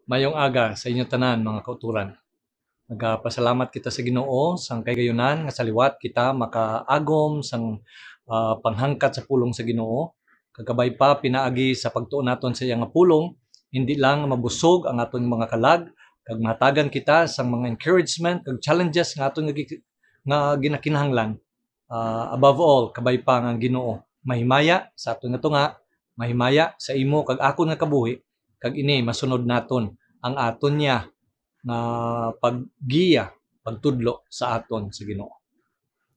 Mayong aga sa inyo tanan mga kauturan. Nagapasalamat kita sa Ginoo sang kaygayonan nga sa liwat kita makaagom sang panghangkat sa pulong sa Ginoo. Kagabay pa pinaagi sa pagtuon naton sa iya nga pulong, hindi lang mabusog ang aton mga kalag kag mahatagan kita sang mga encouragement kag challenges nga aton nga ginakinahanglan. Above all, kabay pa nga Ginoo mahimaya sa aton nga tunga, mahimaya sa imo kag akon nga kabuhi, kag ini masunod naton ang aton niya nga paggiya, pagtudlo sa aton sa Ginoo.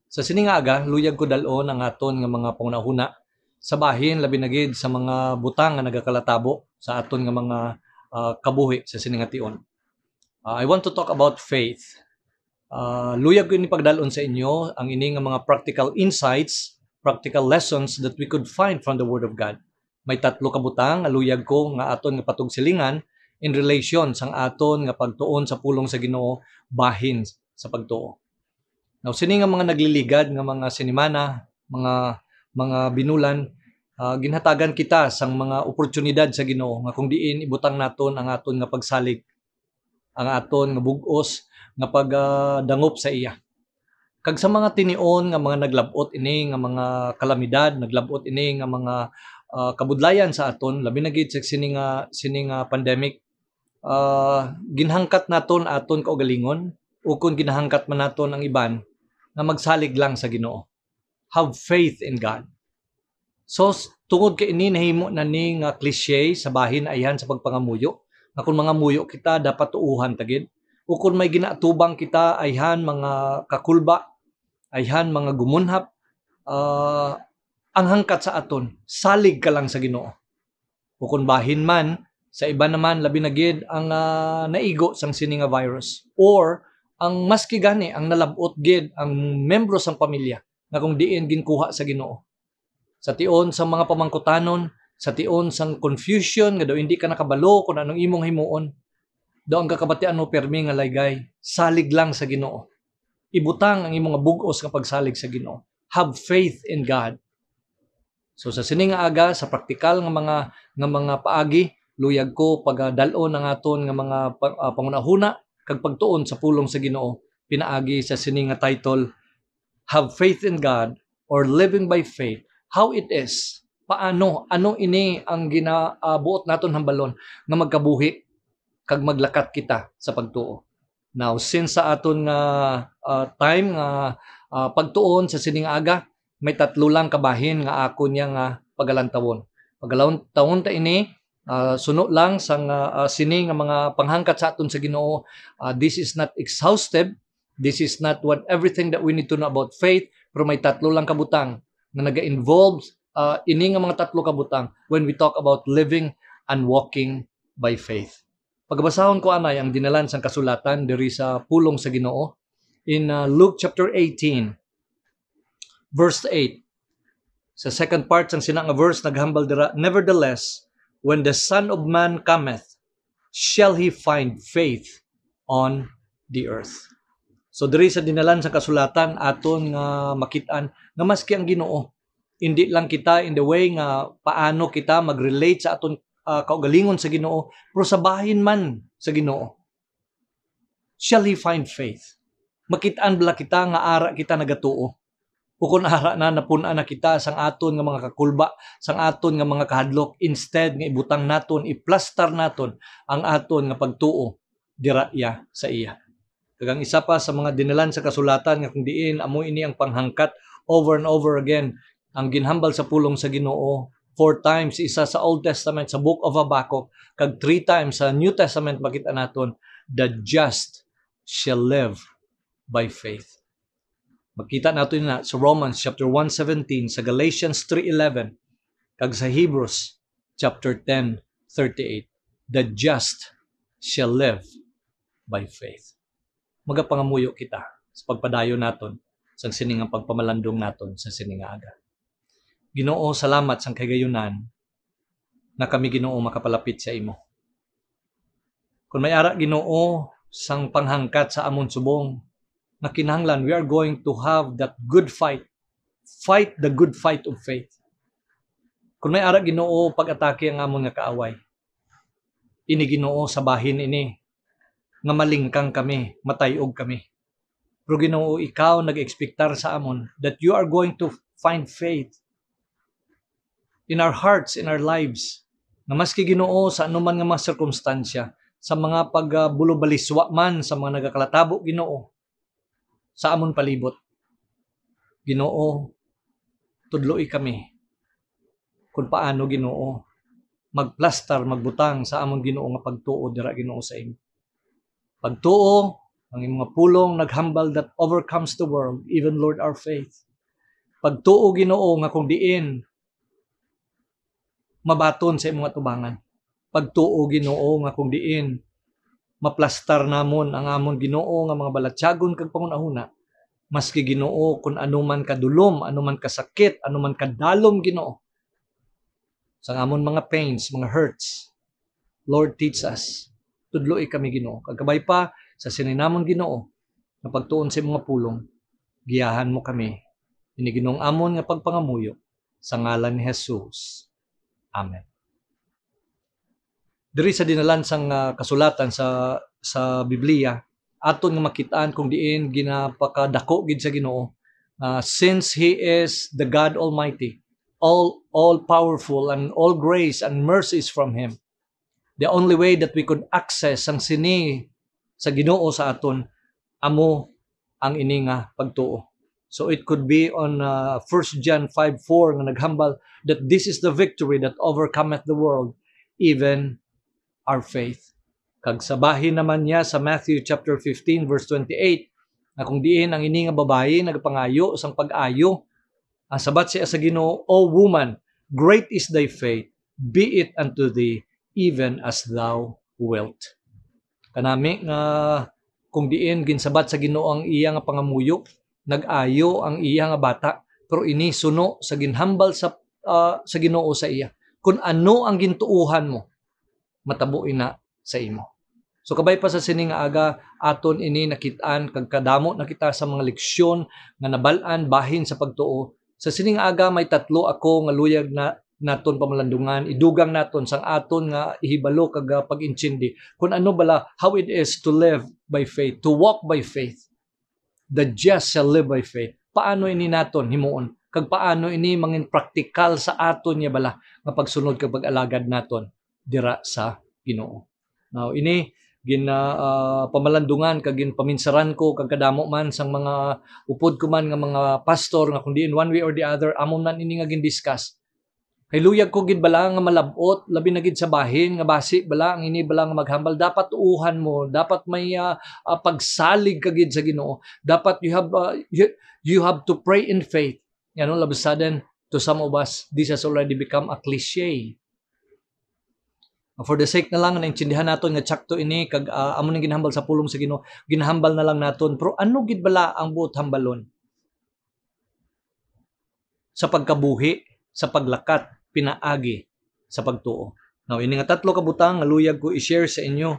Sa sining aga, luyag ko dalon ang aton nga mga pangunahuna sa bahin, labi na gid sa mga butang nga nagakalatabo sa aton nga mga kabuhi sa sining nga tion. I want to talk about faith. Luyag ko ni pagdalon sa inyo ang ini nga mga practical insights, practical lessons that we could find from the Word of God. May tatlo ka butang nga luyag ko nga aton nga patugsilingan in relation sang aton nga pagtuon sa pulong sa Ginoo bahin sa pagtuo. Now sini nga mga nagliligad nga mga sinimana, mga binulan, ginhatagan kita sang mga oportunidad sa Ginoo nga kung diin ibutang naton ang aton nga pagsalig, ang aton nga bug-os nga pagdangop sa iya. Kag sa mga tinion nga mga naglabot ini nga mga kalamidad, naglabot ini nga mga kabudlayan sa aton, labi na gid sa sining pandemic, ginhangkat naton aton kaugalingon o kung ginahangkat man naton ang iban nga magsalig lang sa Ginoo. Have faith in God. So tungod kay ini nahimo na ni nga cliche sa bahin ayan sa pagpangamuyo, nga kung mga muyo kita dapat tuuhan tagid. O kung may ginatubang kita ayhan mga kakulba, ayhan mga gumunhap, ang hangkat sa aton, salig ka lang sa Ginoo. O kung bahin man, sa iba naman labi na gid ang naigo sang sini nga virus, or ang maski gani ang nalabot gid ang membro sang pamilya nga kung diin ginkuha sa Ginoo. Sa tion sa mga pamangkutanon, sa tion sang confusion nga daw hindi ka nakabalo kung anong imong himuon, daw ang kakabatian mo permi nga laygay, salig lang sa Ginoo. Ibutang ang imong bug-os nga pagsalig sa Ginoo. Have faith in God. So sa sining nga aga sa praktikal nga mga paagi, luyag ko pagdalon ang aton nga mga pangunahuna kag pagtuon sa pulong sa Ginoo. Pinaagi sa sining nga title, Have Faith in God or Living by Faith. How it is? Paano? Ano ini ang ginabuot naton hambalon nga magkabuhi kag maglakat kita sa pagtuo. Now, since sa aton nga time nga pagtuon sa sining aga, may tatlo lang kabahin nga ako niya nga pagalantawon. Pagalantawon ta ini, suno lang sang sini nga mga panghangkat sa aton sa Ginoo. This is not exhaustive. This is not what everything that we need to know about faith, pero may tatlo lang kabutang na naga-involve ini nga mga tatlo kabutang when we talk about living and walking by faith. Pagbasahon ko anay ang dinalan sang kasulatan diri sa pulong sa Ginoo in Luke chapter 18 verse 8. Sa second part sang sina nga verse naghambal dira, nevertheless when the Son of Man cometh, shall he find faith on the earth. So diri sa dinalan sang kasulatan aton nga makit-an nga maski ang Ginoo, hindi lang kita in the way nga paano kita mag-relate sa aton kaugalingon sa Ginoo, pero sa bahin man sa Ginoo, shall he find faith. Makit-an bala kita nga ara kita nagatuo. O kung ara na napun-an na kita sang aton nga mga kakulba, sang aton nga mga kahadlok, instead nga ibutang naton, iplastar naton ang aton nga pagtuo dira ya sa iya. Kagang isa pa sa mga dinalan sa kasulatan nga kung diin amo ini ang panghangkat over and over again ang ginhambal sa pulong sa Ginoo. 4 times isa sa Old Testament sa Book of Habakkuk, kag 3 times sa New Testament makita naton, the just shall live by faith. Makita natin na sa Romans chapter 1:17, sa Galatians 3:11, kag sa Hebrews chapter 10:38, the just shall live by faith. Magapangamuyo kita sa pagpadayon naton sa sining nga pagpamalandong naton sa sining nga aga. Ginoo, salamat sang kaygayonan na kami Ginoo makapalapit sa imo. Kung may ara Ginoo sang panghangkat sa amon subong na kinahanglan, we are going to have that good fight. Fight the good fight of faith. Kung may ara Ginoo pag-atake ang amon nga kaaway, ini Ginoo sa bahin ini nga malingkang kami, matayog kami. Pero Ginoo, ikaw nag-expectar sa amon that you are going to find faith in our hearts, in our lives. Na maski Ginoo sa anuman nga mga sirkumstansya, sa mga pagbulubaliswa man, sa mga nagakalatabo Ginoo, sa amon palibot. Ginoo, tudloi kami kung paano Ginoo magplastar, magbutang sa amon Ginoo nga pagtuo dira Ginoo sa imo. Pagtuo ang imong mga pulong naghambal that overcomes the world, even Lord our faith. Pagtuo Ginoo nga kung diin mabaton sa imong atubangan. Pagtuo Ginoo nga kung diin maplastar namon ang amon Ginoo nga mga balatyagon kag pangunahuna. Maski Ginoo kung anuman kadulom, anuman kasakit, anuman kadalom Ginoo. Sa amon mga pains, mga hurts, Lord teach us. Tudloi kami Ginoo. Kagabay pa sa sininamon Ginoo na pagtuon sa mga pulong, giyahan mo kami. Ini Ginoong amon nga pagpangamuyo sa ngalan ni Jesus. Amen. Diri sa dinalansang kasulatan sa Biblia, aton nga makitaan kung diin ginapakadako gid sa Ginoo. Since He is the God Almighty, all powerful, and all grace and mercies from Him. The only way that we could access ang sini sa Ginoo sa aton, amo ang ini nga pagtuo. So it could be on 1 John 5:4 nga naghambal that this is the victory that overcometh the world, even our faith. Kag sa bahin naman niya sa Matthew chapter 15 verse 28, na kung diin ang ini nga babayi nagpangayo sang pag-ayo, ang sabat siya sa Ginoo, O woman, great is thy faith, be it unto thee even as thou wilt. Kanami nga kung diin ginsabat sa Ginoo ang iya nga pangamuyo, nag-ayo ang iya nga bata, pero ini suno sa ginhambal sa Ginoo sa iya. Kung ano ang gintuuhan mo, matabo ina sa imo. So kabay pa sa sining aga aton ini nakitaan kag kadamo nakita sa mga leksyon nga nabal-an bahin sa pagtuo. Sa sining aga may tatlo ako nga luyag na naton pamalandungan, idugang naton sang aton nga ihibalo kag pag-intindi kung ano bala how it is to live by faith, to walk by faith. The just shall live by faith. Paano ini naton himuon? Kag paano ini mangin praktikal sa aton nya bala nga pagsunod kag pag-alagad naton dira sa Ginoo. Now ini pamalandungan kag paminsaran ko kag kadamo man sang mga upod ko man nga mga pastor nga kundi in one way or the other amon man ini nga gin-discuss. Kay luyag ko gid bala nga malabot labi na gid sa bahin nga basi bala ang ini bala nga maghambal dapat tuuhan mo, dapat may pagsalig ka gid sa Ginoo. Dapat you have to pray in faith. You know, all of a sudden to some of us this has already become a cliche. For the sake na lang na intindihan naton nga tsakto ini kag amo ning ginhambal sa pulong sa Ginoo, ginhambal na lang naton. Pero ano gid bala ang buot hambalon? Sa pagkabuhi, sa paglakat, pinaagi sa pagtuo. Now, ini nga tatlo kabutang nga luyag ko i-share sa inyo.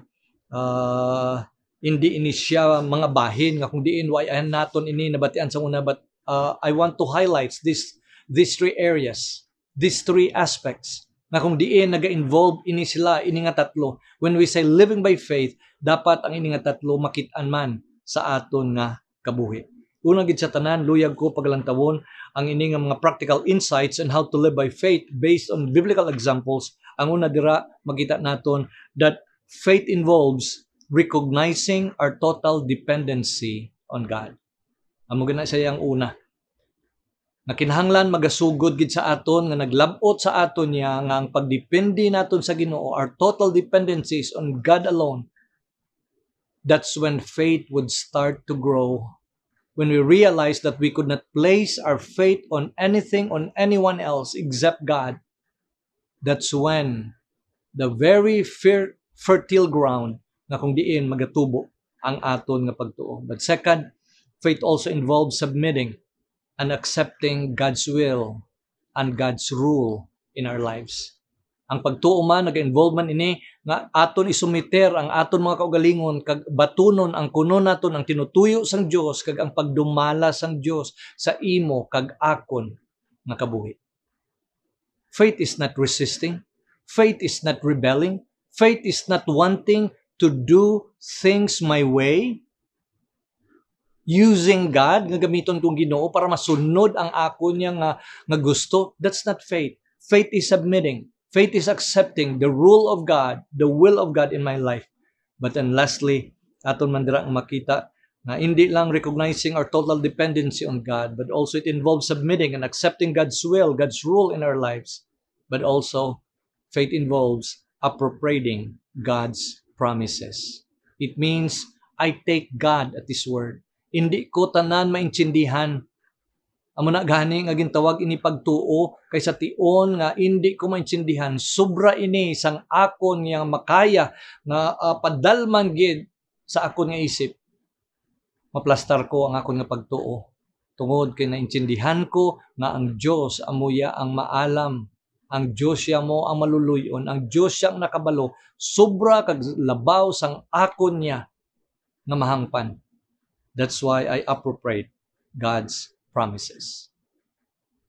Hindi ini siya mga bahin nga kung diin wayan naton ini nabatian sa una, but I want to highlight these three areas, these three aspects na kung diin naga-involve ini sila ini nga tatlo. When we say living by faith, dapat ang ini nga tatlo makit-an man sa aton nga kabuhi. Una gid sa tanan luyag ko paglantawon ang ini nga mga practical insights on how to live by faith based on biblical examples. Ang una dira makita naton that faith involves recognizing our total dependency on God. Amo gina siya ang una. Nakinahanglan magasugod gid sa aton nga naglabot sa aton niya nga ang pagdepende naton sa Ginoo, our total dependencies on God alone. That's when faith would start to grow. When we realize that we could not place our faith on anything, on anyone else except God, that's when the very fertile ground na kung diin magatubo ang aton nga pagtuo. But second, faith also involves submitting and accepting God's will and God's rule in our lives. Ang pagtuo man, nag-involvement ini, nga aton isumiter ang aton mga kaugalingon, kag batunon ang kuno naton ang tinutuyo sang Dios kag ang pagdumala sang Dios sa imo kag akon nga kabuhi. Faith is not resisting. Faith is not rebelling. Faith is not wanting to do things my way, using God, nga gamiton kong Ginoo para masunod ang ako niya nga gusto. That's not faith. Faith is submitting. Faith is accepting the rule of God, the will of God in my life. But then lastly, aton man dira ang makita na hindi lang recognizing our total dependency on God, but also it involves submitting and accepting God's will, God's rule in our lives. But also, faith involves appropriating God's promises. It means I take God at His word. Hindi ko tanan maintindihan. Amo na gani nga gintawag ini pagtuo kaysa tion nga hindi ko maintindihan. Sobra ini sang akon nga makaya nga padalman gid sa akon nga isip. Maplastar ko ang akon nga pagtuo. Tungod kay naintindihan ko nga ang Dios amuya ang maalam. Ang Diyos siya mo ang maluluyon. Ang Diyos siyang nakabalo. Sobra kag labaw sang akon niya nga mahangpan. That's why I appropriate God's promises.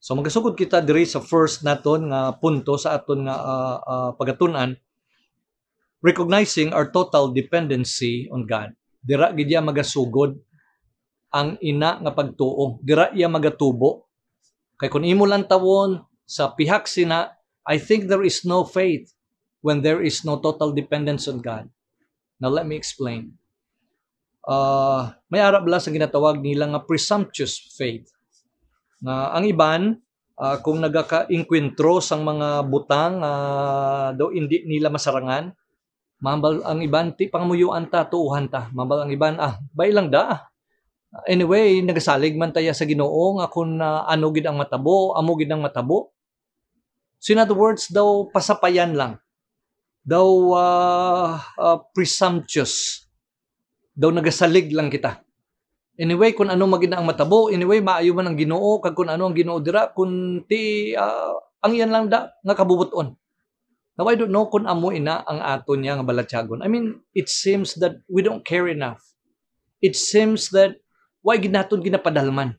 So magasugod kita diri sa first naton nga punto sa aton nga pagatun-an, recognizing our total dependency on God. Dira gid ya magasugod ang ina nga pagtuo. Dira iya magatubo. Kay kun imo lang tawon sa pihak sina, I think there is no faith when there is no total dependence on God. Now let me explain. May arab lang sa ginatawag nila nga presumptuous faith. Na ang iban, kung nagaka-inkwentro sang mga butang daw hindi nila masarangan, mambal ang iban ti pangmuyuan ta, tuuhan ta. Mambal ang iban, bay lang da. Anyway, nagasalig man taya sa Ginoo nga kung ano gid ang matabo, amo gid ang matabo. So in other words, daw pasapayan lang. Daw presumptuous. Daw nagasalig lang kita. Anyway, kung ano magina ang matabo, anyway, maayo man ang Ginoo, kag kung ano ang Ginoo dira, kung ti, ang yan lang da, nga kabubuton. Now, I don't know kung amo ina ang aton niya nga balatyagon. I mean, it seems that we don't care enough. It seems that, why ginaton ginapadalman?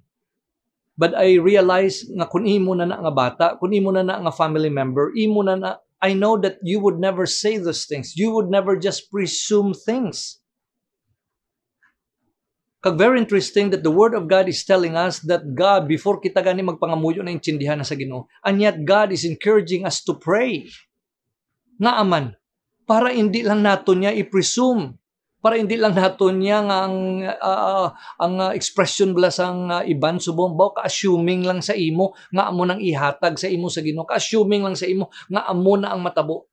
But I realize nga kung imo na nga bata, kung imo na nga family member, imo na, I know that you would never say those things. You would never just presume things. Kag very interesting that the Word of God is telling us that God, before kita gani magpangamuyo na intindihan na sa Ginoo, and yet God is encouraging us to pray. Nga aman, para hindi lang naton niya i-presume, para hindi lang naton niya nga ang expression bala sang iban subong baw ka-assuming lang sa imo nga amo nang ihatag sa imo sa Ginoo, ka-assuming lang sa imo nga amo na ang matabo.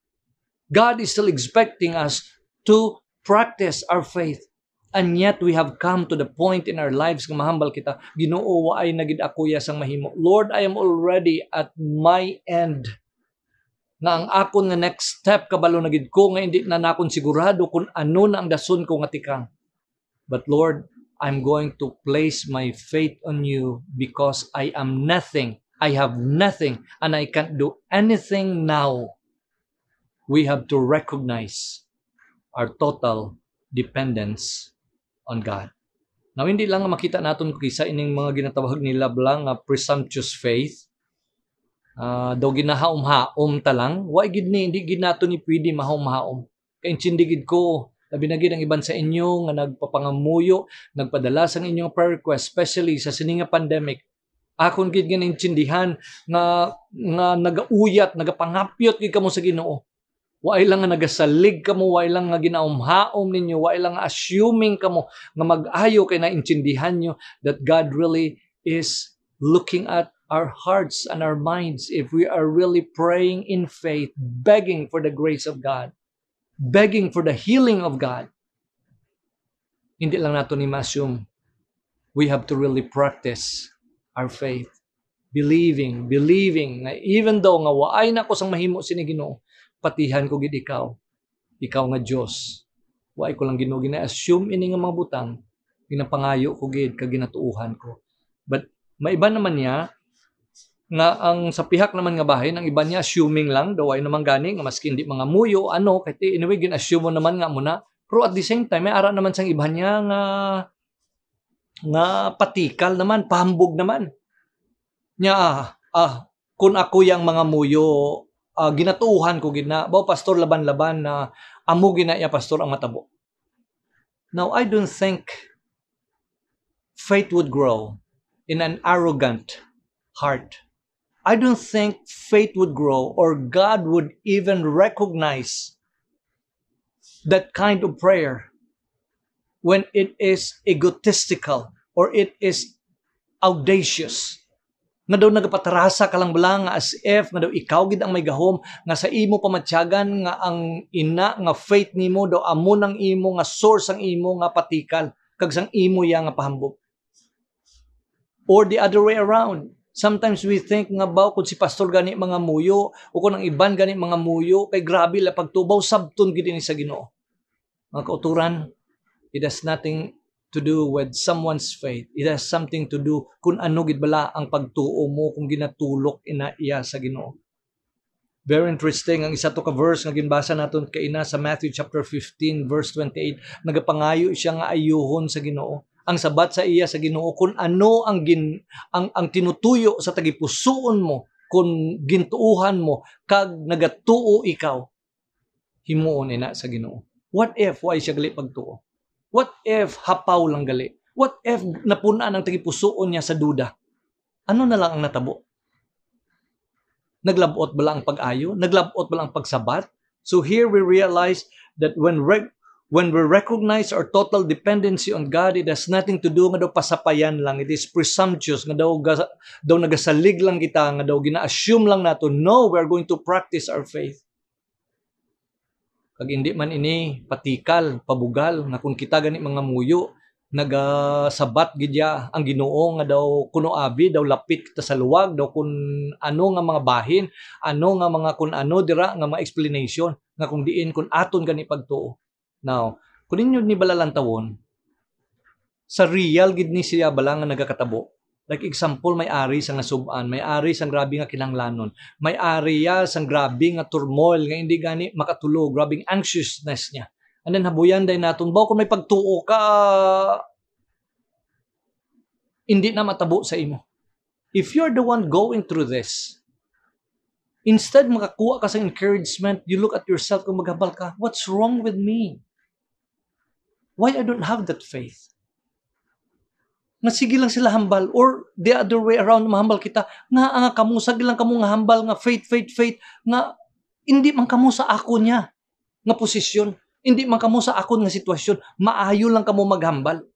God is still expecting us to practice our faith. And yet we have come to the point in our lives nga mahambal kita, Ginoo waay nagid ako ya sang mahimo. Lord, I am already at my end. Nga ang akon nga next step kabalo na gid ko nga hindi na nakon sigurado kung ano na ang dason ko nga tikang. But Lord, I'm going to place my faith on you because I am nothing. I have nothing and I can't do anything now. We have to recognize our total dependence on God. Now, hindi lang makita natin kisa ining mga ginatawag nila blang presumptuous faith. Daw ginahaom-haom ta lang. Why gid ni hindi gid nato ni pwede mahaom-haom. Kay intindigid ko, labi na gid ang iban sa inyo nga nagpapangamuyo, nagpadala sa inyong prayer request, especially sa sininga pandemic. Akon gid nga naintindihan nga nagauyat, nagapangapyot gid kamo sa Ginoo. Waay lang nga nagasalig kamo, waay lang nga ginaumhaom ninyo, waay lang nga assuming kamo nga mag-ayo kay naintindihan nyo that God really is looking at our hearts and our minds if we are really praying in faith, begging for the grace of God, begging for the healing of God. Hindi lang nato ni ma-assume. We have to really practice our faith. Believing nga even though nga waay na ko sang mahimo sini Ginoo, patihan ko gid ikaw nga Dios. Waay ko lang Ginoo gina-assume ini nga mga butang, ginapangayo ko gid kag ginatuuhan ko. But maiba naman niya nga ang sa pihak naman nga bahin, ang iba niya assuming lang daw ay naman gani nga maski hindi mga muyo kay anyway gin-assume mo naman nga muna. Pero at the same time may ara naman sang iba niya nga patikal naman, pahambog naman. Nya kun ako yang mga muyo ginatuuhan ko gina, baw pastor laban-laban na amo gina ya pastor ang matabo. Now, I don't think faith would grow in an arrogant heart. I don't think faith would grow or God would even recognize that kind of prayer when it is egotistical or it is audacious. Nga daw nagapatarasa ka lang bala nga as if nga daw ikaw gid ang may gahom nga sa imo pamatyagan nga ang ina nga faith nimo daw amo nang imo nga source ang imo nga patikal kag sang imo ya nga pahambog. Or the other way around. Sometimes we think nga ba kung si pastor gani mga muyo o kung ang iban gani mga muyo kay grabe la pagtubaw sabton gid ni sa Ginoo. Mga kauturan, it has nothing to do with someone's faith. It has something to do kung ano gid bala ang pagtuo mo kung ginatulok ina iya sa Ginoo. Very interesting ang isa to ka verse nga ginbasa naton kaina sa Matthew chapter 15 verse 28. Nagapangayo siya nga ayuhon sa Ginoo. Ang sabat sa iya sa Ginoo kung ano ang tinutuyo sa tagipusoon mo kung gintuuhan mo kag nagatuo ikaw himuon ina sa Ginoo. What if why siya gali pagtuo? What if hapaw lang gali? What if napunan ang tagipusoon niya sa duda? Ano na lang ang natabo? Naglabot ba lang ang pag-ayo? Naglabot ba lang ang pagsabat? So here we realize that when we recognize our total dependency on God, it has nothing to do nga daw pasapayan lang. It is presumptuous nga daw nagasalig lang kita, nga daw gina-assume lang nato. No, we are going to practice our faith. Kag hindi man ini patikal, pabugal, nga kung kita gani mga muyo, nagasabat gidya ang Ginoo nga daw kuno abi daw lapit kita sa luwag daw kun ano nga mga bahin, ano nga mga kun ano dira nga mga explanation nga kung diin kun aton gani pagtuo. Now, kung ninyo ni balalantawon, sa real gid ni siya bala nga nagakatabo. Like example, may ari sa nga suban, may ari sang grabe nga kinahanglanon, may ari ya sang grabe nga turmoil nga hindi gani makatulog, grabing anxiousness niya. And then habuyan day naton ba kung may pagtuo ka hindi na matabo sa imo. If you're the one going through this, instead makakuha ka sa encouragement, you look at yourself kung maghambal ka, what's wrong with me? Why I don't have that faith? Nga sige lang sila hambal or the other way around mahambal kita nga kamo sige lang kamo nga hambal nga faith nga hindi man kamo sa ako niya nga posisyon, hindi man kamo sa ako nga sitwasyon, maayo lang kamo maghambal.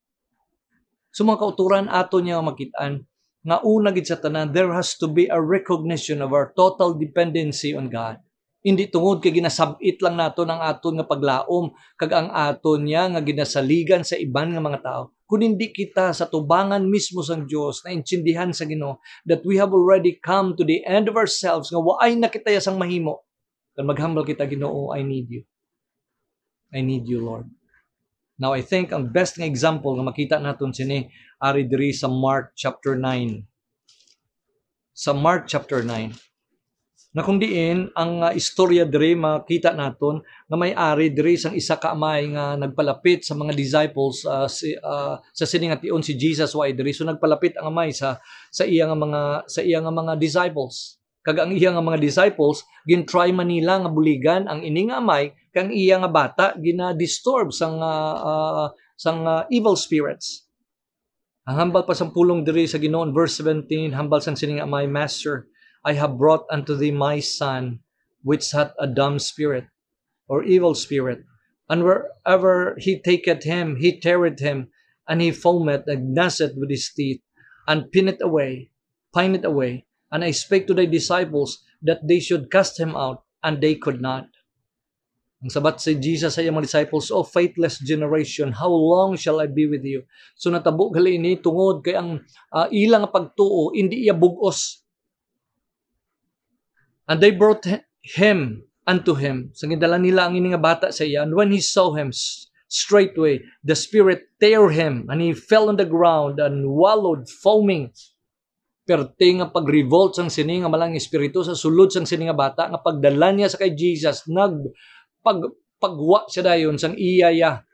So mga kauturan ato niya makitaan nga una gid sa tanan, there has to be a recognition of our total dependency on God. Hindi tungod kay ginasabit lang nato ang aton nga paglaom kag ang aton niya nga ginasaligan sa iban nga mga tao. Kung hindi kita sa tubangan mismo sang Dios na intindihan sa Ginoo that we have already come to the end of ourselves nga waay na kita sang mahimo. Kung maghambal kita Ginoo, I need you. I need you, Lord. Now I think ang best nga example nga makita naton sini ari diri sa Mark chapter 9. Sa Mark chapter 9. Na kung diin ang istorya diri makita naton nga may ari diri sang isa ka amay nga nagpalapit sa mga disciples sa sini nga tion si Jesus way diri, so nagpalapit ang amay sa iya nga mga disciples. Kag ang iya nga mga disciples gin-try man nila nga buligan ang ini nga amay kang iya nga bata gina-disturb sang evil spirits. Ang hambal pa sang pulong diri sa Ginoo verse 17, hambal sang sini nga amay, Master, I have brought unto thee my son, which hath a dumb spirit, or evil spirit. And wherever he taketh him, he teareth him, and he foameth and gnasheth with his teeth, and pineth away. And I spake to thy disciples that they should cast him out, and they could not. Ang sabat si Jesus sa iyang mga disciples, O faithless generation, how long shall I be with you? So natabo gali ini tungod kay ang ilang pagtuo, hindi iya bugos. And they brought him unto him. So gidala nila ang ini nga bata sa iya. And when he saw him, straightway the spirit tear him, and he fell on the ground and wallowed, foaming. Perte nga pag-revolt sang sini nga malang espiritu sa sulod sang sini nga bata nga pagdala niya sa kay Jesus, pagwa siya dayon sang iyaya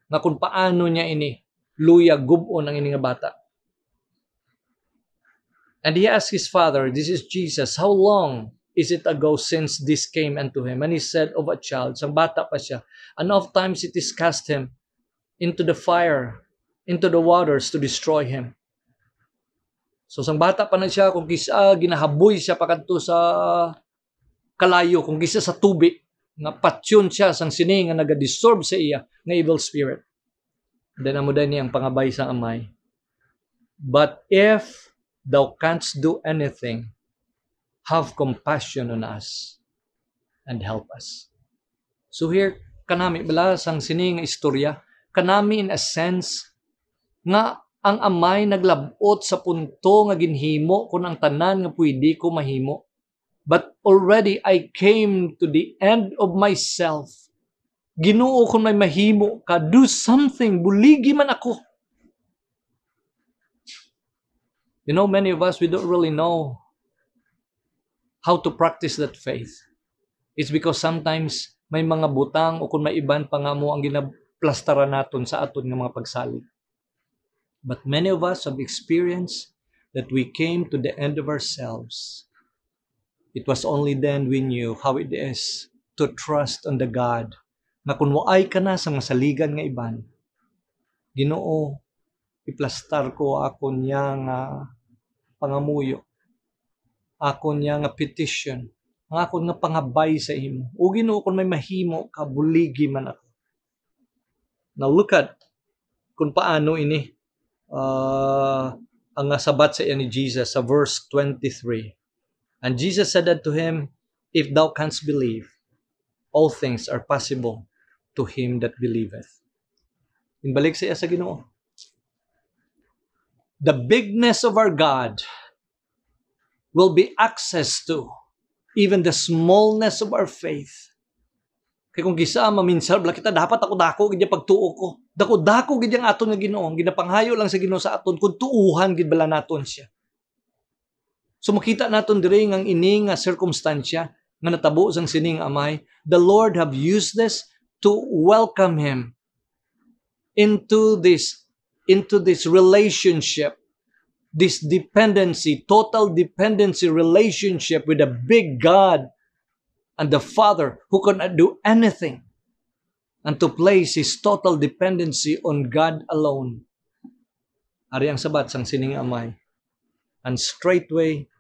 nga kung paano niya ini luya gubon ang ini nga bata. And he asked his father, this is Jesus, how long is it ago since this came unto him? And he said, of a child, sang bata pa siya, and oft times it is cast him into the fire, into the waters to destroy him. So sang bata pa na siya, kung kisa ginahaboy siya pakanto sa kalayo, kung kisa sa tubig, nga patyon siya sang sini nga naga-disturb sa iya nga evil spirit. Then amo day niyang pangabay sa amay. But if thou canst do anything, have compassion on us and help us. So here, kanami bala sang sini nga istorya, kanami in a sense nga ang amay naglabot sa punto nga ginhimo kung ang tanan nga pwede ko mahimo. But already I came to the end of myself. Ginoo kung may mahimo ka, do something, buligi man ako. You know, many of us, we don't really know how to practice that faith. It's because sometimes may mga butang o kung may iban pa nga mo ang ginaplastaran naton sa aton nga mga pagsalig. But many of us have experienced that we came to the end of ourselves. It was only then we knew how it is to trust on the God na kung waay ka na sa masaligan nga iban, Ginoo, iplastar ko ako niya nga pangamuyo, ako niya nga petition, ang ako nga pangabay sa imo. O Ginoo, kung may mahimo ka, buligi man ako. Now look at kung paano ini ang sabat sa iya ni Jesus sa verse 23. And Jesus said unto him, if thou canst believe, all things are possible to him that believeth. Inbalik sa iya sa Ginoo. The bigness of our God will be access to even the smallness of our faith. Kaya kung gisa maminsal, bala kita dapat ako dako gid pagtuo ko. Dako gid ang aton nga Ginoo, ginapanghayo lang sa Ginoo sa aton kun tuuhan gid bala naton siya. So makita naton diri ang ining nga circumstansya nga natabo sang sining amay, the Lord have used this to welcome him into this relationship, this dependency, total dependency relationship with a big God and the Father who cannot do anything, and to place his total dependency on God alone. Ari ang sabat sang sining amay. And straightway,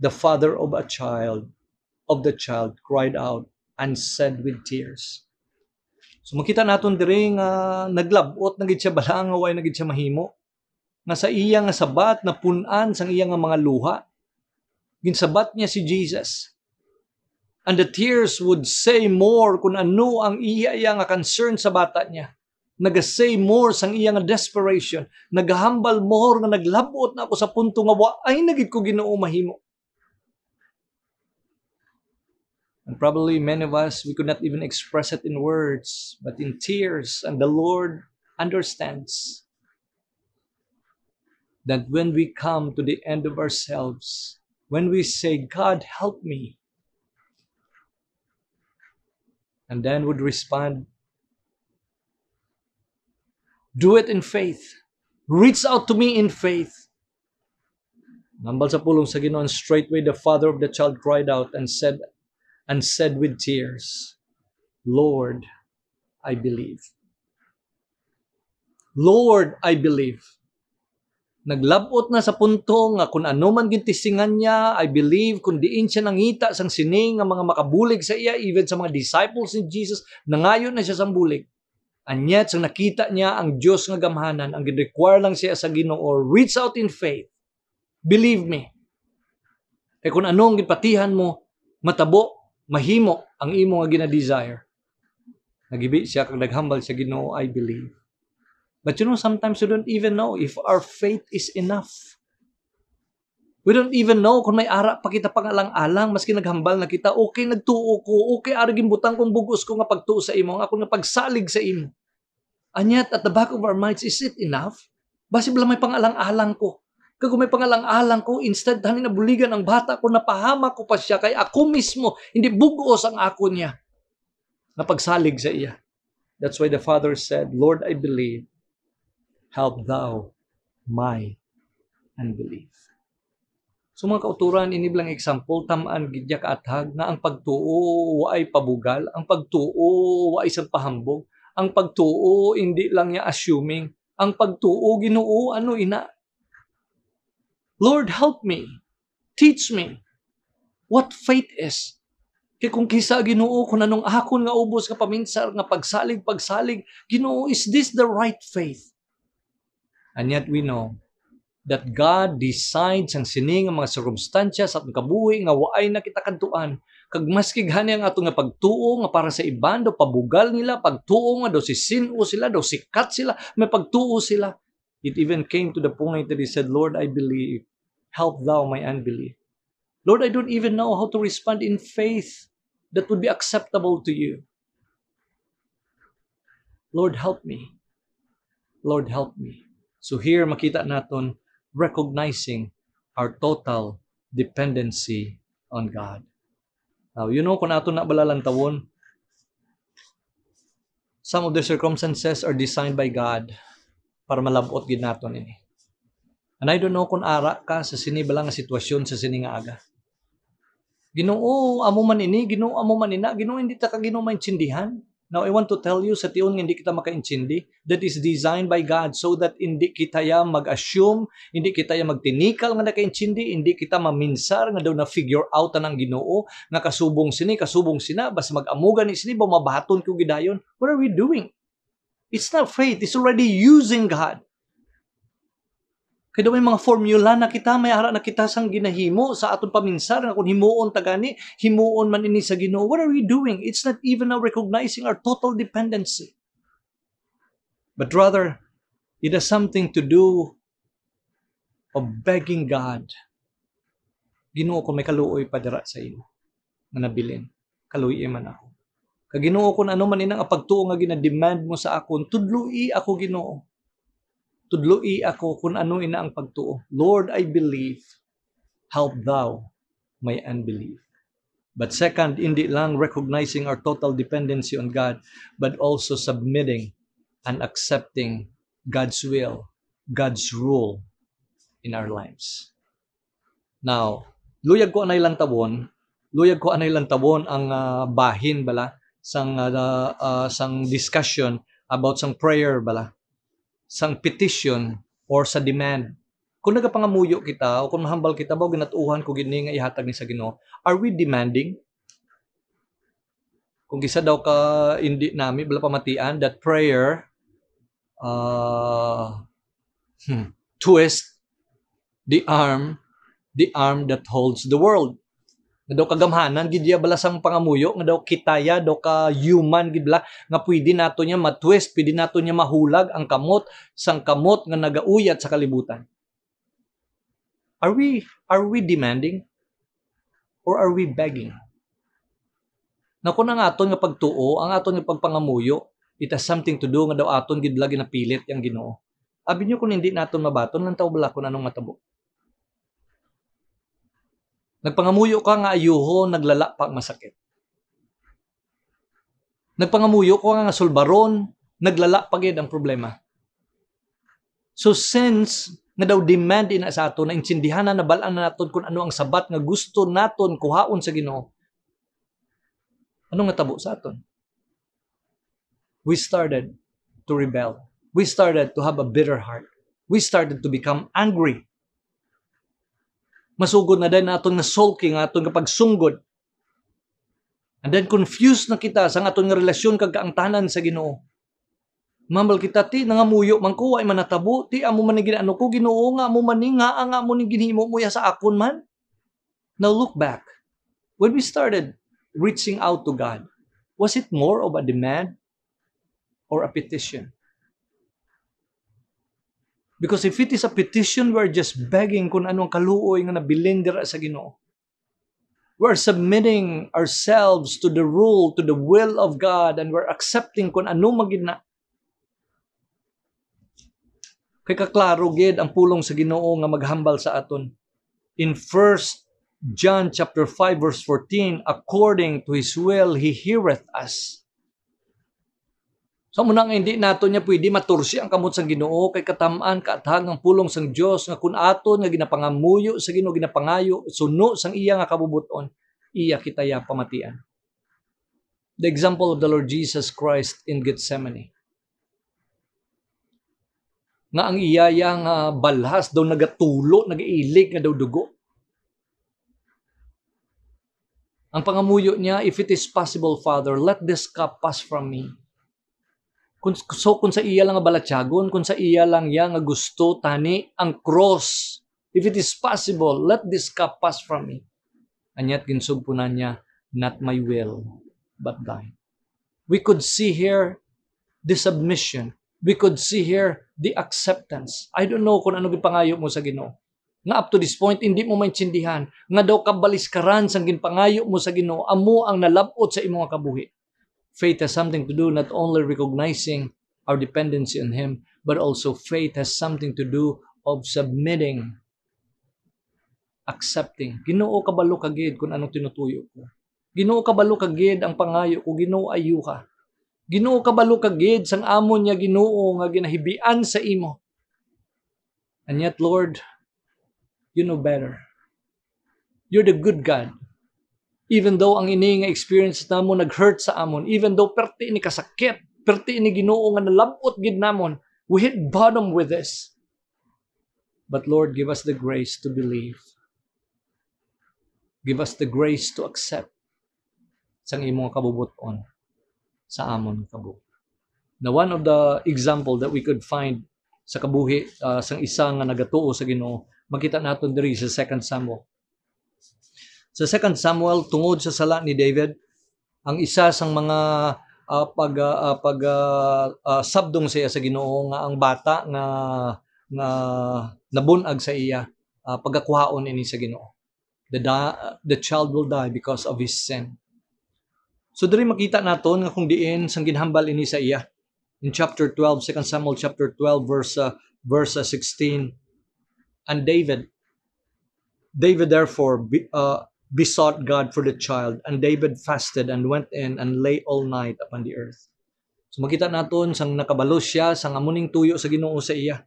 the father of the child cried out and said with tears. So makita naton diri nga naglabot na gid siya bala nga way na gid siya mahimo. Nga sa iya nga sabat na pun-an sang iya nga mga luha. Ginsabat niya si Jesus. And the tears would say more kung ano ang iya nga concern sa bata niya. Naga-say more sang iya nga desperation. Nagahambal more nga naglabot na ako sa punto nga ay nagid ko Ginoo mahimo. And probably many of us, we could not even express it in words, but in tears. And the Lord understands that when we come to the end of ourselves, when we say, God, help me, and then would respond, do it in faith. Reach out to me in faith. Nambal sa pulong sa Ginoo, straightway the father of the child cried out and said with tears, Lord, I believe. Lord, I believe. Naglabot na sa punto nga kung ano man gintisingan niya, I believe, kung diin siya nangita sang sining nga mga makabulig sa iya, even sa mga disciples ni Jesus, nangayon na siya sang bulig. And yet, sang nakita niya ang Diyos nga gamhanan, ang gin-require lang siya sa Ginoo, reach out in faith. Believe me. Kaya kung anong gipatihan mo, matabo, mahimo ang imo nga gina-desire. Nagibi siya kag naghambal sa Ginoo, I believe. But you know, sometimes we don't even know if our faith is enough. We don't even know kung may ara pa kita pangalang-alang, maski naghambal na kita, okay, nagtuo ko, okay, arigin butang kong bugos ko nga pagtuo sa imo, ako nga pagsalig sa imo. And yet, at the back of our minds, is it enough? Basi bala may pangalang-alang ko. Kaya kung may pangalang-alang ko, instead, hanin na buligan ang bata ko, napahama ko pa siya, kaya ako mismo, hindi bugos ang ako niya, na pagsalig sa iya. That's why the father said, Lord, I believe, help thou my unbelief. So mga kauturan, ini bilang example, tamaan gidya kaathag nga ang pagtuo ay pabugal, ang pagtuo ay isang pahambog, ang pagtuo hindi lang niya assuming, ang pagtuo Ginoo ano ina. Lord, help me. Teach me what faith is. Kaya kung kisa Ginoo, kung anong akon nga ubos nga paminsar, nga pagsalig, Ginoo, is this the right faith? And yet we know that God decides ang sining ang mga sirkumstansya sa atong kabuhi nga waay na kita kadtuan. Kag maski gani ang atong nga pagtuo nga para sa iban do pabugal nila, pagtuo nga do si sino sila, do sikat sila, may pagtuo sila. It even came to the point that he said, Lord, I believe. Help thou my unbelief. Lord, I don't even know how to respond in faith that would be acceptable to you. Lord, help me. Lord, help me. So here makita naton recognizing our total dependency on God. Now, kung aton na balalantawon, some of the circumstances are designed by God para malabot gid naton ini. And I don't know kung ara ka sa sini bala nga sitwasyon sa sini nga aga. Ginoo, amo man ini, Ginoo, amo man ina, Ginoo, hindi ta ka Ginoo maintindihan. Now, I want to tell you, sa tiyon nga hindi kita makaintindi, that is designed by God so that hindi kita ya mag-assume, hindi kita ya magtinikal nga nakaintindi, hindi kita maminsar nga daw na figure out ng Ginoo, nga kasubong sina, basta mag-amugan ni sini, bumabaton ko gidayon. What are we doing? It's not faith, it's already using God. Kaya may mga formula na kita, may ara na kita sang ginahimo sa aton paminsar, na kung himuon tagani, himuon man ini sa Ginoo. What are we doing? It's not even now recognizing our total dependency. But rather, it has something to do of begging God. Ginoo, kung may kaluoy pa dira sa imo, na nabilin, kaluoy man ako. Kag Ginoo, kung ano man inang pagtuo nga ginademand mo sa akon, tudloi ako Ginoo. Tudloi ako kung ano ina ang pagtuo. Lord, I believe. Help thou my unbelief. But second, hindi lang recognizing our total dependency on God, but also submitting and accepting God's will, God's rule in our lives. Now, luyag ko anay lang tabon ang bahin bala sang discussion about sang prayer bala, sang petition or sa demand. Kung nagapangamuyo kita o kung mahambal kita ba ginatuhan ko gini nga ihatag ni sa Ginoo, are we demanding? Kung gisa daw ka hindi nami bala pamatian that prayer twist the arm that holds the world. Nga daw kagamhanan gid ya bala sang pangamuyo, nga daw kitaya daw ka human gid bala nga pwede nato nya matwist, pwede nato nya mahulag ang kamot sang kamot nga nagauyat sa kalibutan. Are we demanding or are we begging? Na kung ang aton nga pagtuo, ang aton nga pagpangamuyo, it has something to do nga daw aton gid lagi napilit yang Ginoo. Abi nyo kung hindi naton mabaton, lantaw bala kung anong matabo. Nagpangamuyo ka nga ayuho, naglala pa masakit. Nagpangamuyo ko nga sulbaron, naglala pa gid ang problema. So since nga daw demand ina sa aton, na intindihan na balaan na naton kung ano ang sabat nga gusto naton kuhaon sa Ginoo. Ano nga tabo sa aton? We started to rebel. We started to have a bitter heart. We started to become angry. Masugod na din naton nga sulking, aton nga pagsunggod. And then confused na kita sa aton nga relasyon kag kaangtanan sa Ginoo. Mambal kita ti nangamuyo man ko ay manatabo ti amo man ni ginano ko Ginoo nga amo man ni nga mo ni ginhimo mo ya sa akon man. Now look back. When we started reaching out to God, was it more of a demand or a petition? Because if it is a petition, we're just begging kung anong kaluoy nga nabilin dira sa Ginoo. We're submitting ourselves to the rule, to the will of God, and we're accepting kung ano magina. Kay kaklaro gid ang pulong sa Ginoo nga maghambal sa aton. In 1 John chapter 5 verse 14, according to His will, He heareth us. So muna nga hindi nato niya pwede matursi ang kamot sang Ginoo kay katamaan kaathang ang pulong sang Dios nga kun aton nga ginapangamuyo sa Ginoo ginapangayo suno sang iya nga kabubuton iya kitaya pamatian. The example of the Lord Jesus Christ in Gethsemane. Nga ang iyaya nga balhas daw nagatulo, nagailig nga daw dugo. Ang pangamuyo niya, if it is possible, Father, let this cup pass from me. Kung sa iya lang nga balatyagon, kung sa iya lang nga gusto, tani, ang cross. If it is possible, let this cup pass from me. And yet, ginsugpunan niya, not my will, but thine. We could see here the submission. We could see here the acceptance. I don't know kung ano gipangayo mo sa Ginoo. Nga up to this point, hindi mo maintindihan. Nga daw kabaliskaran sang ginpangayo mo sa Ginoo, amo ang nalabot sa imong kabuhi. Faith has something to do not only recognizing our dependency on Him, but also faith has something to do of submitting, accepting. Ginoo kabalo kagid kung anong tinutuyo ko. Ginoo kabalo kagid ang pangayo ko, Ginoo ayuha. Ginoo kabalo kagid sang amon niya Ginoo nga ginahibian sa imo. And yet, Lord, you know better. You're the good God. Even though ang ini nga experience namo nag-hurt sa amon, even though perti ini kasakit, perti ini Ginoo nga nalabot gid namon, we hit bottom with this. But Lord, give us the grace to believe. Give us the grace to accept sang imong kabubuton sa amon kabuhi. Now, one of the example that we could find sa kabuhi sang isa nga nagatuo sa Ginoo, makita naton diri sa 2 Samuel. Sa 2 Samuel, tungod sa sala ni David, ang isa sang mga sabdong siya sa Ginoo nga ang bata nga nabunag sa iya, pagakuhaon ini sa Ginoo. The child will die because of his sin. So diri makita naton nga kung diin sang ginhambal ini sa iya. In chapter 12, 2 Samuel chapter 12 verse 16. And David therefore besought God for the child, and David fasted and went in and lay all night upon the earth. So makita naton sang nakabalo siya sang amuning tuyo sa Ginoo sa iya.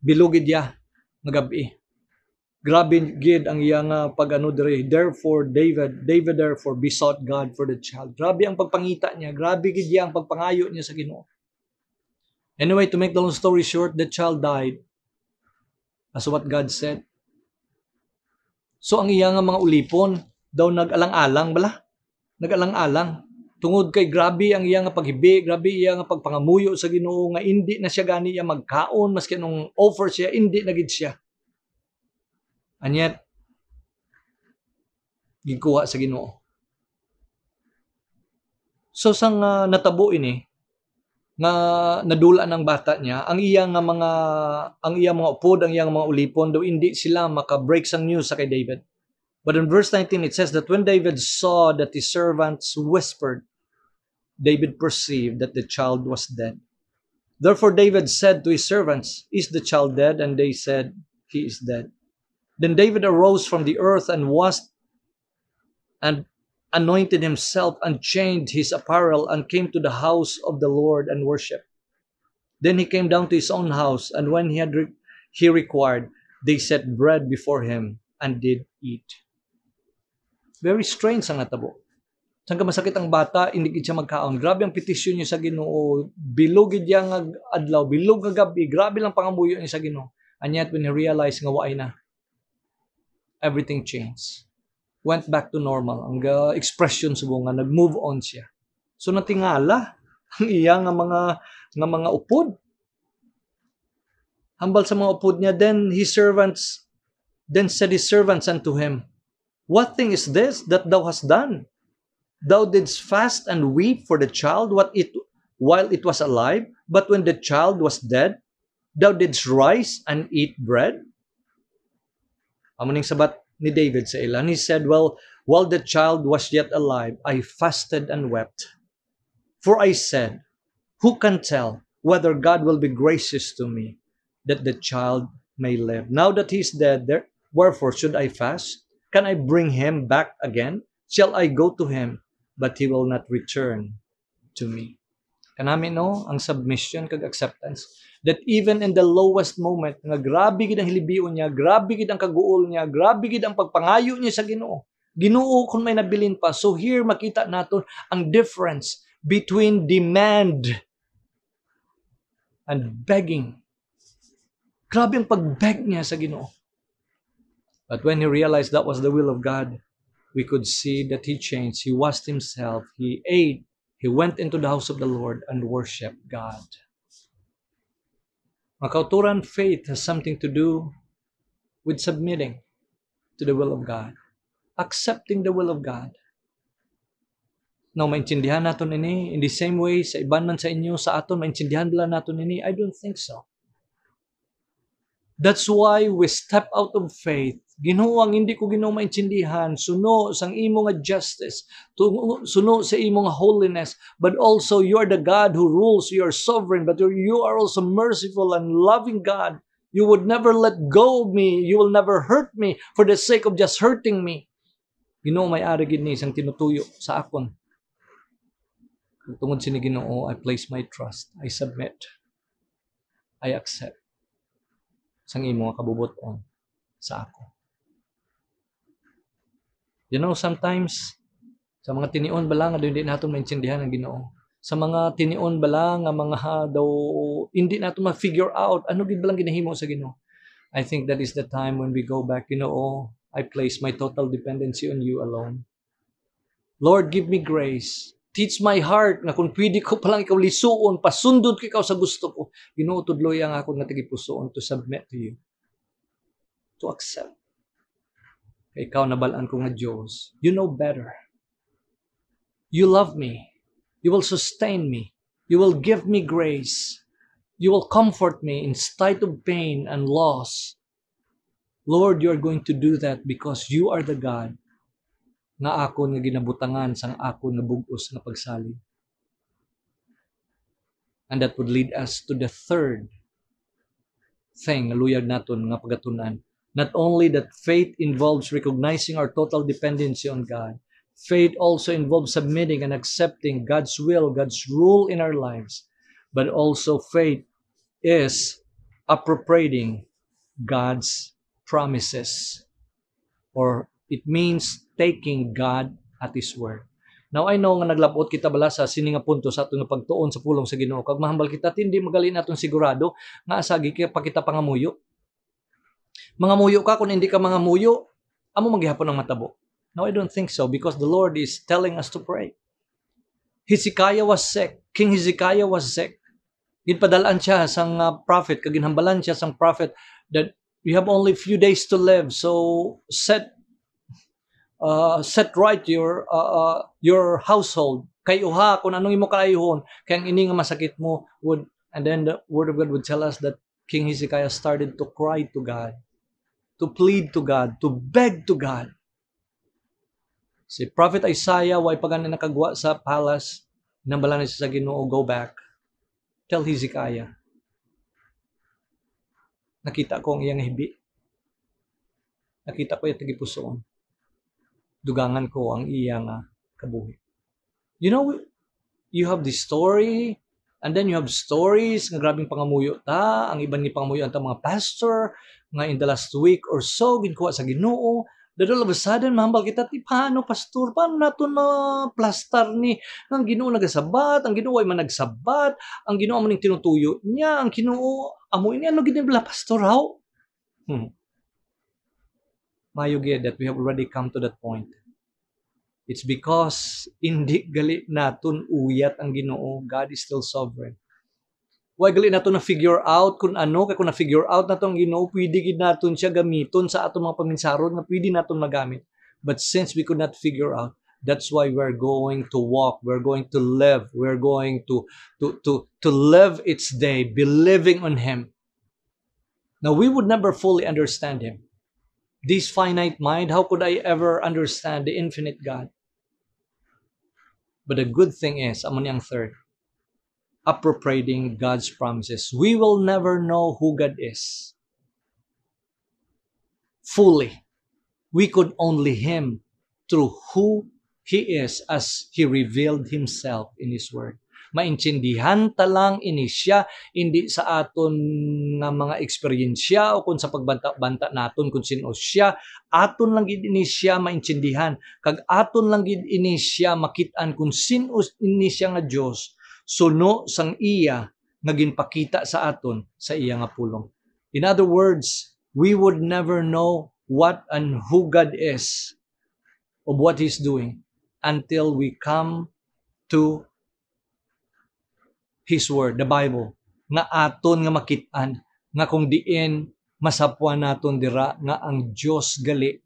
Bilugid ya nga gabi. Grabe gid ang iya nga pag-ano diri. Therefore David therefore besought God for the child. Grabe ang pagpangita niya, grabe gid ang pagpangayo niya sa Ginoo. Anyway, to make the long story short, the child died as what God said. So ang iya nga mga ulipon daw nag-alang-alang bala. Nag-alang-alang. Tungod kay grabe ang iya nga paghibi, grabe iya nga pagpangamuyo sa Ginoo nga hindi na siya gani iya magkaon maski anong offer siya, hindi na gid siya. And yet, gikuha sa Ginoo. So sang natabo ini nga nadula ng bata niya, ang iyang mga upod, ang iyang mga ulipon daw hindi sila maka-break sang news sa kay David. But in verse 19 it says that when David saw that his servants whispered, David perceived that the child was dead. Therefore David said to his servants, "Is the child dead?" And they said, "He is dead." Then David arose from the earth and washed and anointed himself and changed his apparel and came to the house of the Lord and worshiped. Then he came down to his own house, and when he required, they set bread before him and did eat. Very strange ang natabo. Saan ka masakit ang bata, hindi gid siya magkaon. Grabe ang petisyon niya sa Ginoo. Bilog gid yang adlaw, bilog nga gabi. Grabe lang pangamuyo niya sa Ginoo. And yet when he realized nga waay na, everything changed. Went back to normal. Ang expression subo nga nag-move on siya. So natingala ang iya nga mga upod. Hambal sa mga upod niya, then said his servants unto him, "What thing is this that thou hast done? Thou didst fast and weep for the child while it was alive, but when the child was dead, thou didst rise and eat bread?" Amuning sabat ni David sa ila. And he said, "Well, while the child was yet alive, I fasted and wept. For I said, who can tell whether God will be gracious to me, that the child may live? Now that he is dead, wherefore should I fast? Can I bring him back again? Shall I go to him? But he will not return." to me. Kanami no, ang submission kag acceptance. That even in the lowest moment, nga grabe gid ang hilibion niya, grabe gid ang kaguol niya, grabe gid ang pagpangayo niya sa Ginoo. Ginoo kung may nabilin pa. So here makita naton ang difference between demand and begging. Grabe ang pag-beg niya sa Ginoo. But when he realized that was the will of God, we could see that he changed. He washed himself. He ate. He went into the house of the Lord and worshiped God. Mga kauturan, faith has something to do with submitting to the will of God. Accepting the will of God. Now, maintindihan natin ini in the same way sa iban man sa inyo, sa aton, maintindihan bala natin ini? I don't think so. That's why we step out of faith. Ginoo ang hindi ko Ginoo maintindihan, suno sang imo nga justice, suno sa imo nga holiness, but also you are the God who rules, you are sovereign, but you are also merciful and loving God. You would never let go of me, you will never hurt me for the sake of just hurting me. Ginoo may ari gid ni sang tinutuyo sa akon. Tungod sini Ginoo, I place my trust, I submit, I accept sang imo nga kabubuton sa ako. You know, sometimes, sa mga tinion bala nga hindi natin maintindihan ang Ginoo. Sa mga tinion bala nga mga daw hindi natin ma-figure out ano gid balang ginahimo sa Ginoo. I think that is the time when we go back, Ginoo, I place my total dependency on you alone. Lord, give me grace. Teach my heart nga kung pwede ko palang ikaw lisuon, pasundod ko ikaw sa gusto ko. Ginoo, tudloy ang ako nga tagipusoon to submit to you. To accept. Ikaw nabalaan ko nga Diyos. You know better. You love me. You will sustain me. You will give me grace. You will comfort me in spite of pain and loss. Lord, you are going to do that because you are the God nga ako nga ginabutangan sang ako nga bugos nga pagsalig. And that would lead us to the third thing nga luyag naton nga pagatunan. Not only that faith involves recognizing our total dependency on God, faith also involves submitting and accepting God's will, God's rule in our lives. But also faith is appropriating God's promises. Or it means taking God at His word. Now, I know nga naglabot kita bala sa sini nga punto sa atong pagtuon sa pulong sa Ginoo. Kag mahambal kita, hindi magali naton sigurado nga asagi kaya pa kita pangamuyo. Mga muyo ka, kung hindi ka mga muyo, amo maghihapon ang matabo. No, I don't think so because the Lord is telling us to pray. Hezekiah was sick. King Hezekiah was sick. Ginpadalaan siya sang prophet, kaginhambalan siya sang prophet that we have only few days to live. So set right your household. Kay uha kung anong imo kaayuhon, kay ang ini nga masakit mo would, and then the word of God would tell us that King Hezekiah started to cry to God, to plead to God, to beg to God. Si Prophet Isaiah, way pagani nakagwa sa palace, nambala na siya sa Ginoo, go back. Tell Hezekiah. Nakita ko ang iyang hibi. Nakita ko yung tagipusoon. Dugangan ko ang iyang kabuhi. You know, you have this story, and then you have stories nga grabing pangamuyo ta, ang iban ni pangamuyo ang mga pastor, nga in the last week or so, ginkuha sa Ginoo, that all of a sudden, mahambal kita, paano pastor, paano nato na plastar ni, ang Ginoo nagasabat, ang Ginoo ay managsabat, ang Ginoo maning tinutuyo niya, ang Ginoo, amo ini, ano ginibla pastor, how? Mayo gid that we have already come to that point. It's because hindi gali naton uyat ang Ginoo. God is still sovereign. Why gali naton na figure out kung ano, kay kung na figure out naton ang Ginoo, pwede gid naton siya gamiton sa atong mga paminsaron nga pwede naton magamit. But since we could not figure out, that's why we're going to walk, we're going to live, we're going to live its day, believing on Him. Now we would never fully understand Him. This finite mind, how could I ever understand the infinite God? But the good thing is, amo niyang third, appropriating God's promises. We will never know who God is fully. We could only Him through who He is as He revealed Himself in His Word. Maintindihan ta lang ini siya, hindi sa aton nga mga eksperyensya o kung sa pagbanta-banta naton kung sino siya, aton lang gid ini siya maintindihan, kag aton lang gid ini siya makit-an kung sino ini siya nga Dios, suno sang iya nga ginpakita sa aton sa iya nga pulong. In other words, we would never know what and who God is of what He's doing until we come to His Word, the Bible, nga aton nga makit-an, nga kung diin masapwan naton dira nga ang Dios gali,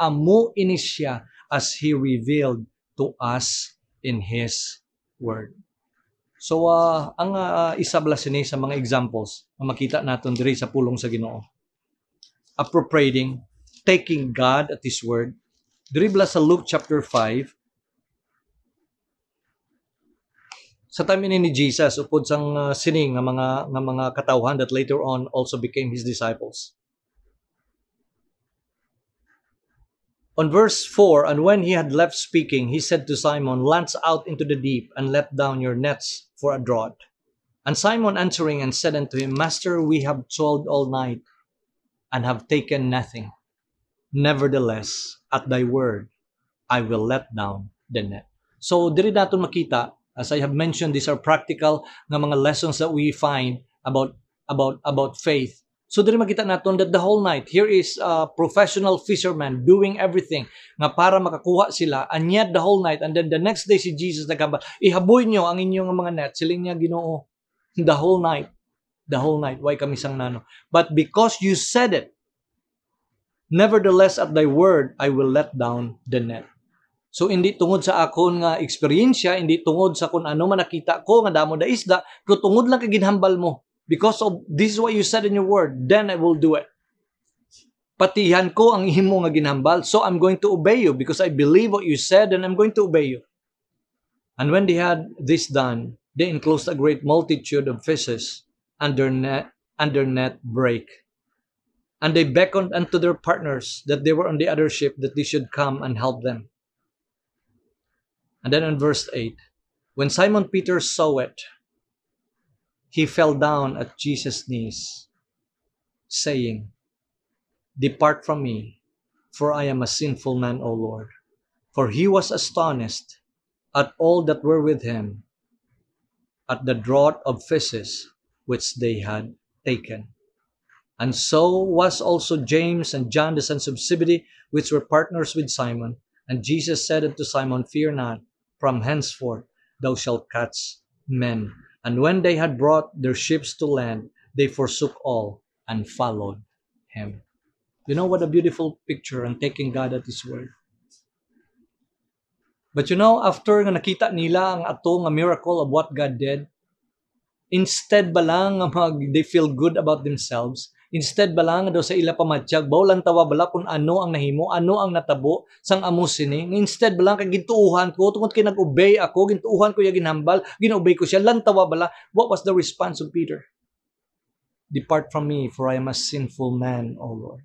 amo ini siya as He revealed to us in His Word. So, ang isa bala sini sa mga examples na makita naton diri sa pulong sa Ginoo. Appropriating, taking God at His Word. Diri bala sa Luke chapter 5, sa time ini ni Jesus upod sang sining nga mga katawhan that later on also became His disciples. On verse 4, and when He had left speaking, He said to Simon, "Launch out into the deep and let down your nets for a draught." And Simon answering and said unto Him, "Master, we have toiled all night and have taken nothing. Nevertheless, at Thy word, I will let down the net." So, diri naton makita, as I have mentioned, these are practical nga mga lessons that we find about faith. So diri makita naton that the whole night, here is a professional fisherman doing everything nga para makakuha sila, and yet the whole night, and then the next day si Jesus nagkaba, "Ihaboy nyo ang inyong mga net." Siling niya, Ginoo, the whole night, why kami sang nano? But because you said it, nevertheless at Thy word, I will let down the net. So hindi tungod sa akon nga eksperyensya, hindi tungod sa kung ano man nakita ko nga damo da isda, pero tungod lang kay ginhambal mo. Because of this is what you said in your word, then I will do it. Patihan ko ang imo nga ginhambal, so I'm going to obey you because I believe what you said and I'm going to obey you. And when they had this done, they enclosed a great multitude of fishes, and their net brake. And they beckoned unto their partners that they were on the other ship, that they should come and help them. And then in verse 8, when Simon Peter saw it, he fell down at Jesus' knees, saying, "Depart from me, for I am a sinful man, O Lord." For he was astonished at all that were with him, at the draught of fishes which they had taken. And so was also James and John the sons of Zebedee, which were partners with Simon. And Jesus said unto Simon, "Fear not, from henceforth thou shalt catch men." And when they had brought their ships to land, they forsook all and followed Him. You know what a beautiful picture on taking God at His word. But you know, after nga nakita nila ang ato nga miracle of what God did, instead ba lang they feel good about themselves, instead ba lang daw sa ila pamatsyag, bawlan tawa bala kung ano ang nahimo, ano ang natabo sang amo sini, instead ba lang kay gintuuhan ko, tungod kay nag-obey ako, gintuuhan ko yung ginhambal, ginobey ko siya, lantawa bala. What was the response of Peter? "Depart from me, for I am a sinful man, O Lord."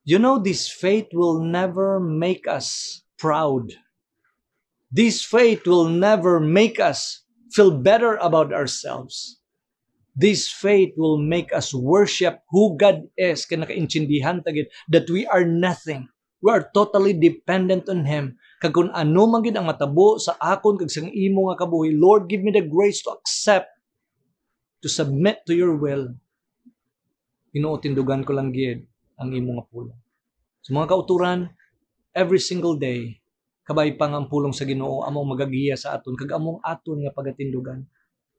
You know, this faith will never make us proud. This faith will never make us feel better about ourselves. This faith will make us worship who God is, kaya nakaintindihan tagid that we are nothing. We are totally dependent on Him. Kag kung ano man gid ang matabo sa akon kag sang imo nga kabuhi, Lord, give me the grace to accept, to submit to your will. Ginoo, tindugan ko lang gid ang imo nga pulong. So mga kauturan, every single day, kabay pa nga ang pulong sa Ginoo among magagiya sa aton kag among aton nga pagatindugan.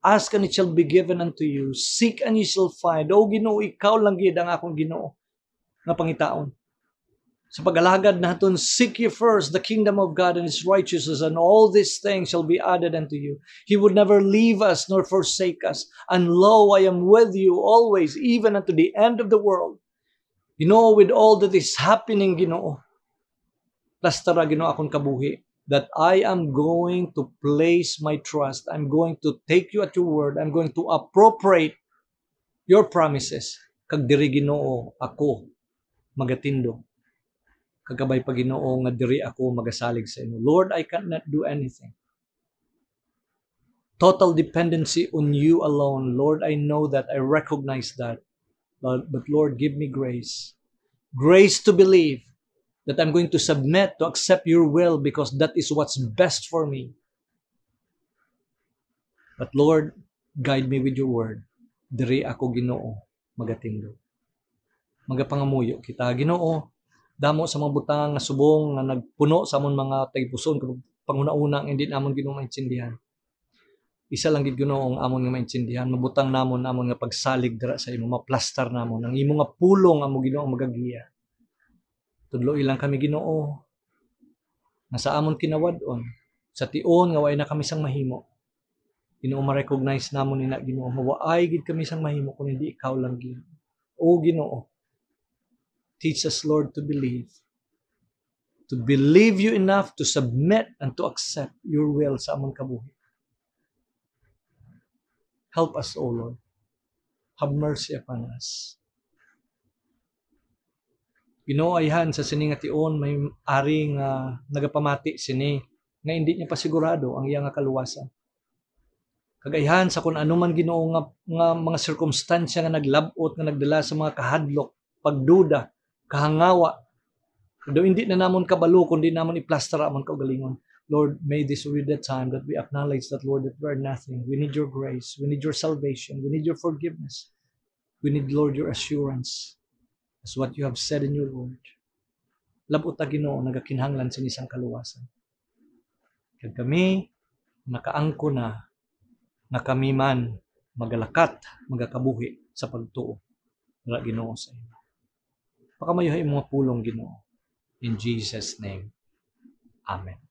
Ask and it shall be given unto you. Seek and you shall find. O Ginoo, ikaw lang gid ang akong Ginoo nga pangitaon. Sa pag-alagad naton, seek ye first the kingdom of God and His righteousness, and all these things shall be added unto you. He would never leave us nor forsake us. And lo, I am with you always, even unto the end of the world. You know, with all that is happening, Ginoo, plastara Ginoo akong kabuhi, that I am going to place my trust. I'm going to take you at your word. I'm going to appropriate your promises. Kag diri Ginoo ako magatindo. Kagabay pa Ginoo nga diri ako magasalig sa imo. Lord, I cannot do anything. Total dependency on you alone. Lord, I know that. I recognize that. But Lord, give me grace. Grace to believe that I'm going to submit, to accept your will because that is what's best for me. But Lord, guide me with your word. Diri ako Ginoo magatingdo. Magapangamuyo kita Ginoo. Damo sa mga butang nga subong nga nagpuno sa amon mga taypuson kung panguna-una ang hindi namon Ginoo maintindihan. Isa lang gid Ginoo ang amon nga maintindihan, mabutang namon nga pagsalig dira sa imo, maplastar namon ang imo nga pulong amo Ginoo magagiya. Tudlo ilang kami Ginoo nga sa amon kinawad-on, sa tion nga way na kami sang mahimo. Ginoo ma-recognize namon ina Ginoo, mawaay gid kami sang mahimo kun hindi ikaw lang Ginoo. O Ginoo, teach us Lord to believe you enough to submit and to accept your will sa amon kabuhi. Help us, O Lord. Have mercy upon us. Ginoo ayhan sa sini nga tion may ari nga nagapamati sini nga hindi niya pa sigurado ang iya nga kaluwasan. Kagayhan sa kun ano man Ginoo nga mga sirkumstansya nga naglabot nga nagdala sa mga kahadlok, pagduda, kahangawa. Do hindi na namon kabalo kundi namon iplastar amon kaugalingon. Lord, may this be the time that we acknowledge that, Lord, that we are nothing. We need your grace. We need your salvation. We need your forgiveness. We need, Lord, your assurance. As what you have said in your word. Labot ta Ginoo nagakinhanglan sa isang kaluwasan. Kag kami nakaangko na kami man magalakat, magakabuhi sa pagtuo. Dira Ginoo sa imo. Pakamayuhay mga pulong Ginoo. In Jesus' name. Amen.